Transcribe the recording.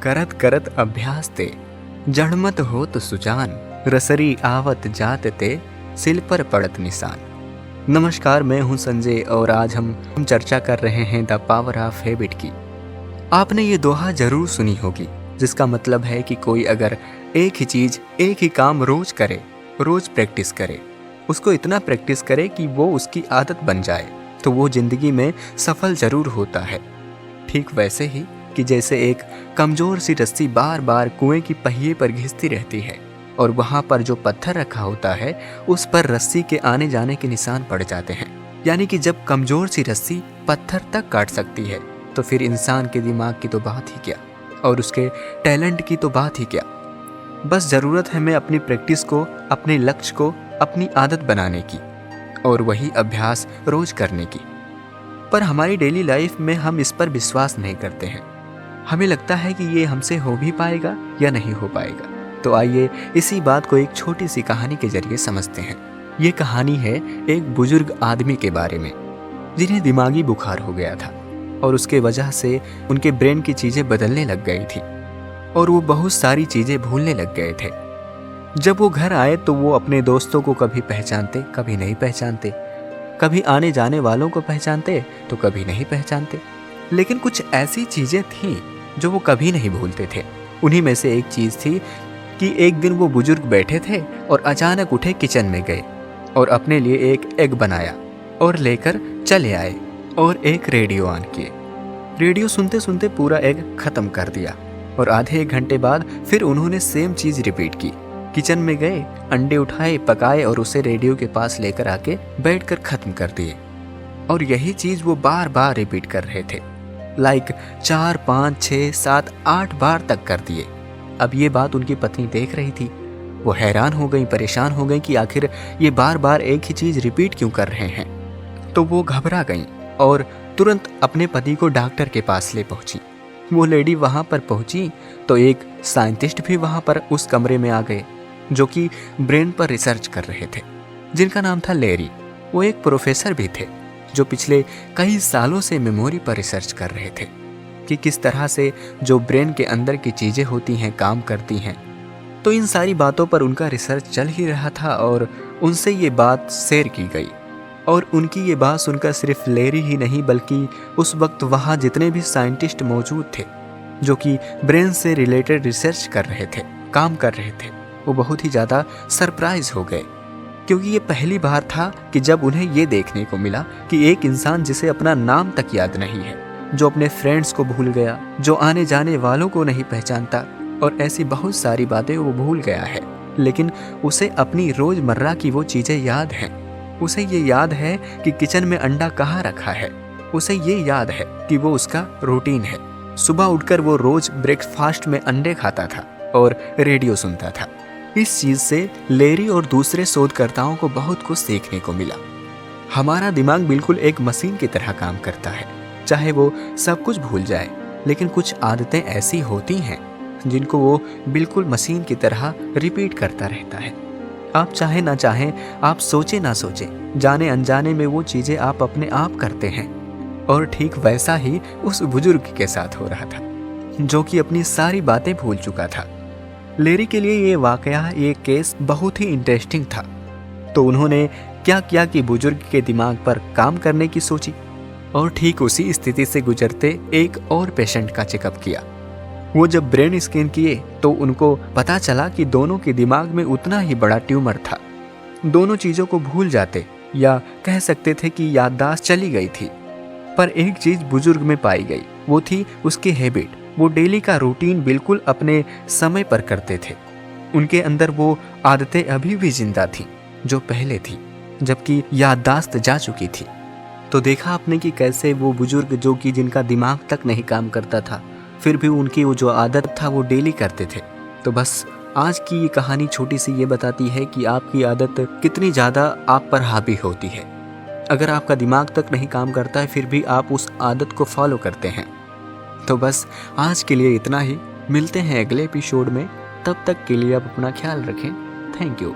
करत करत अभ्यास ते जड़मत होत सुजान, रसरी आवत जात ते सिल पर पड़त निशान। नमस्कार, मैं हूं संजय और आज हम चर्चा कर रहे हैं द पावर ऑफ हैबिट की। आपने ये दोहा जरूर सुनी होगी, जिसका मतलब है कि कोई अगर एक ही चीज, एक ही काम रोज करे, रोज प्रैक्टिस करे, उसको इतना प्रैक्टिस करे कि वो उसकी आदत बन जाए, तो वो जिंदगी में सफल जरूर होता है। ठीक वैसे ही कि जैसे एक कमजोर सी रस्सी बार बार कुएं की पहिए पर घिसती रहती है और वहां पर जो पत्थर रखा होता है उस पर रस्सी के आने जाने के निशान पड़ जाते हैं। यानी कि जब कमजोर सी रस्सी पत्थर तक काट सकती है तो फिर इंसान के दिमाग की तो बात ही क्या, और उसके टैलेंट की तो बात ही क्या। बस जरूरत है हमें अपनी प्रैक्टिस को, अपने लक्ष्य को अपनी आदत बनाने की और वही अभ्यास रोज करने की। पर हमारी डेली लाइफ में हम इस पर विश्वास नहीं करते हैं। हमें लगता है कि ये हमसे हो भी पाएगा या नहीं हो पाएगा। तो आइए इसी बात को एक छोटी सी कहानी के जरिए समझते हैं। ये कहानी है एक बुजुर्ग आदमी के बारे में जिन्हें दिमागी बुखार हो गया था और उसके वजह से उनके ब्रेन की चीजें बदलने लग गई थी और वो बहुत सारी चीजें भूलने लग गए थे। जब वो घर आए तो वो अपने दोस्तों को कभी पहचानते, कभी नहीं पहचानते, कभी आने जाने वालों को पहचानते तो कभी नहीं पहचानते। लेकिन कुछ ऐसी चीजें थीं जो वो कभी नहीं भूलते थे। उन्हीं में से एक चीज थी कि एक दिन वो बुजुर्ग बैठे थे और अचानक उठे, किचन में गए और अपने लिए एक एग बनाया और लेकर चले आए और एक रेडियो ऑन किए। रेडियो सुनते सुनते पूरा एग खत्म कर दिया और आधे एक घंटे बाद फिर उन्होंने सेम चीज रिपीट की। किचन में गए, अंडे उठाए, पकाए और उसे रेडियो के पास लेकर आके बैठकर खत्म कर दिए। और यही चीज वो बार बार रिपीट कर रहे थे, लाइक 4, 5, 6, 7, 8 बार तक कर दिए। अब ये बात उनकी पत्नी देख रही थी। वो हैरान हो गई, परेशान हो गई कि आखिर ये बार बार एक ही चीज रिपीट क्यों कर रहे हैं। तो वो घबरा गई और तुरंत अपने पति को डॉक्टर के पास ले पहुंची। वो लेडी वहां पर पहुंची तो एक साइंटिस्ट भी वहां पर उस कमरे में आ गए जो कि ब्रेन पर रिसर्च कर रहे थे, जिनका नाम था लेरी। वो एक प्रोफेसर भी थे जो पिछले कई सालों से मेमोरी पर रिसर्च कर रहे थे कि किस तरह से जो ब्रेन के अंदर की चीजें होती हैं, काम करती हैं। तो इन सारी बातों पर उनका रिसर्च चल ही रहा था और उनसे ये बात शेयर की गई। और उनकी ये बात सुनकर सिर्फ लेरी ही नहीं बल्कि उस वक्त वहाँ जितने भी साइंटिस्ट मौजूद थे जो कि ब्रेन से रिलेटेड रिसर्च कर रहे थे, काम कर रहे थे, वो बहुत ही ज़्यादा सरप्राइज हो गए। क्योंकि ये पहली बार था कि जब उन्हें ये देखने को मिला कि एक इंसान जिसे अपना नाम तक याद नहीं है, जो अपने फ्रेंड्स को भूल गया, जो आने जाने वालों को नहीं पहचानता और ऐसी बहुत सारी बातें वो भूल गया है, लेकिन उसे अपनी रोजमर्रा की वो चीज़ें याद हैं। उसे ये याद है कि किचन में अंडा कहाँ रखा है। उसे ये याद है कि वो उसका रूटीन है। सुबह उठकर वो रोज ब्रेकफास्ट में अंडे खाता था और रेडियो सुनता था। इस चीज से लेरी और दूसरे शोधकर्ताओं को बहुत कुछ सीखने को मिला। हमारा दिमाग बिल्कुल एक मशीन की तरह काम करता है, चाहे वो सब कुछ भूल जाए, लेकिन कुछ आदतें ऐसी होती हैं जिनको वो बिल्कुल मशीन की तरह रिपीट करता रहता है। आप चाहे ना चाहें, आप सोचे ना सोचे, जाने अनजाने में वो चीजें आप अपने आप करते हैं। और ठीक वैसा ही उस बुजुर्ग के साथ हो रहा था जो कि अपनी सारी बातें भूल चुका था। लेरी के लिए ये वाकया, ये केस बहुत ही इंटरेस्टिंग था। तो उन्होंने क्या किया कि बुजुर्ग के दिमाग पर काम करने की सोची और ठीक उसी स्थिति से गुजरते एक और पेशेंट का चेकअप किया। वो जब ब्रेन स्कैन किए तो उनको पता चला कि दोनों के दिमाग में उतना ही बड़ा ट्यूमर था। दोनों चीज़ों को भूल जाते या कह सकते थे कि याददाश्त चली गई थी। पर एक चीज़ बुजुर्ग में पाई गई, वो थी उसकी हैबिट। वो डेली का रूटीन बिल्कुल अपने समय पर करते थे। उनके अंदर वो आदतें अभी भी जिंदा थीं जो पहले थी, जबकि याददाश्त जा चुकी थी। तो देखा आपने कि कैसे वो बुजुर्ग जो कि जिनका दिमाग तक नहीं काम करता था, फिर भी उनकी वो जो आदत था वो डेली करते थे। तो बस आज की ये कहानी छोटी सी ये बताती है कि आपकी आदत कितनी ज़्यादा आप पर हावी होती है। अगर आपका दिमाग तक नहीं काम करता है फिर भी आप उस आदत को फॉलो करते हैं। तो बस आज के लिए इतना ही। मिलते हैं अगले एपिसोड में। तब तक के लिए आप अपना ख्याल रखें। Thank you.